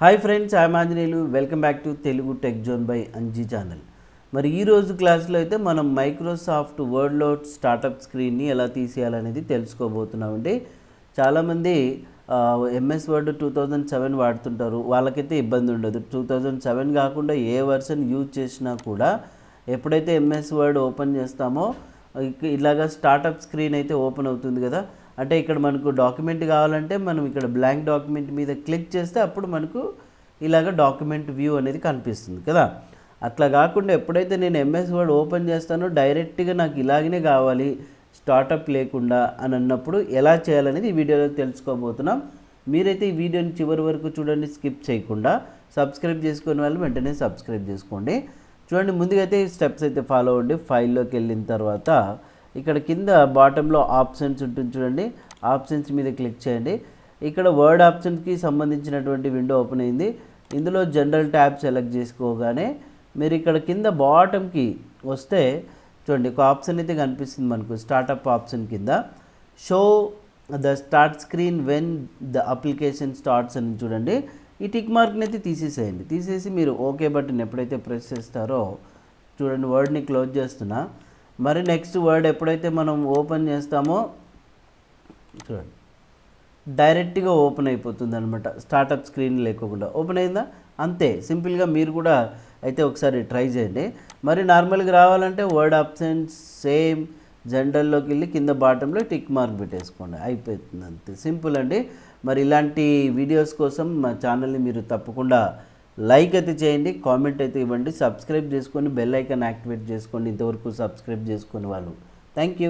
Hi friends, I'm Anjaneyulu. Welcome back to Telugu tech zone by Anji channel. మరి ఈరోజు క్లాస్లో అయితే మనం మైక్రోసాఫ్ట్ వర్డ్లో స్టార్టప్ స్క్రీన్ని ఎలా తీసేయాలనేది తెలుసుకోబోతున్నామండి. చాలామంది ఎంఎస్ వర్డ్ 2007 వాడుతుంటారు, వాళ్ళకైతే ఇబ్బంది ఉండదు. 2007 కాకుండా ఏ వర్షన్ యూజ్ చేసినా కూడా ఎప్పుడైతే ఎంఎస్ వర్డ్ ఓపెన్ చేస్తామో ఇలాగా స్టార్టప్ స్క్రీన్ అయితే ఓపెన్ అవుతుంది కదా. అంటే ఇక్కడ మనకు డాక్యుమెంట్ కావాలంటే మనం ఇక్కడ బ్లాంక్ డాక్యుమెంట్ మీద క్లిక్ చేస్తే అప్పుడు మనకు ఇలాగ డాక్యుమెంట్ వ్యూ అనేది కనిపిస్తుంది కదా. అట్లా కాకుండా ఎప్పుడైతే నేను ఎంఎస్ వర్డ్ ఓపెన్ చేస్తానో డైరెక్ట్గా నాకు ఇలాగనే కావాలి, స్టార్టప్ లేకుండా అని అన్నప్పుడు ఎలా చేయాలనేది ఈ వీడియోలో తెలుసుకోబోతున్నాం. మీరైతే ఈ వీడియోని చివరి వరకు చూడండి, స్కిప్ చేయకుండా. సబ్స్క్రైబ్ చేసుకునే వాళ్ళు వెంటనే సబ్స్క్రైబ్ చేసుకోండి. చూడండి, ముందుగా అయితే స్టెప్స్ అయితే ఫాలో అవ్వండి. ఫైల్లోకి వెళ్ళిన తర్వాత ఇక్కడ కింద బాటంలో ఆప్షన్స్ ఉంటుంది చూడండి, ఆప్షన్స్ మీద క్లిక్ చేయండి. ఇక్కడ వర్డ్ ఆప్షన్స్కి సంబంధించినటువంటి విండో ఓపెన్ అయింది. ఇందులో జనరల్ ట్యాబ్ సెలెక్ట్ చేసుకోగానే మీరు ఇక్కడ కింద బాటంకి వస్తే చూడండి ఒక ఆప్షన్ అయితే కనిపిస్తుంది మనకు, స్టార్టప్ ఆప్షన్ కింద show the start screen when the application starts అని చూడండి. ఈ టిక్ మార్క్ని అయితే తీసేసేయండి. తీసేసి మీరు ఓకే బటన్ ఎప్పుడైతే ప్రెస్ చేస్తారో చూడండి, వర్డ్ని క్లోజ్ చేస్తున్నా. మరి నెక్స్ట్ వర్డ్ ఎప్పుడైతే మనం ఓపెన్ చేస్తామో చూడండి డైరెక్ట్గా ఓపెన్ అయిపోతుంది అనమాట, స్టార్టప్ స్క్రీన్ లేకుండా. ఓపెన్ అయిందా? అంతే సింపుల్గా మీరు కూడా అయితే ఒకసారి ట్రై చేయండి. మరి నార్మల్గా రావాలంటే వర్డ్ ఆప్షన్స్ సేమ్ జనరల్లోకి వెళ్ళి కింద బాటంలో టిక్ మార్క్ పెట్టేసుకోండి, అయిపోతుంది. అంతే సింపుల్ అండి. మరి ఇలాంటి వీడియోస్ కోసం మా ఛానల్ని మీరు తప్పకుండా లైక్ అయితే చేయండి, కామెంట్ అయితే ఇవ్వండి, సబ్స్క్రైబ్ చేసుకొని బెల్ ఐకాన్ యాక్టివేట్ చేసుకోండి ఇంతవరకు సబ్స్క్రైబ్ చేసుకునే వాళ్ళు. Thank you.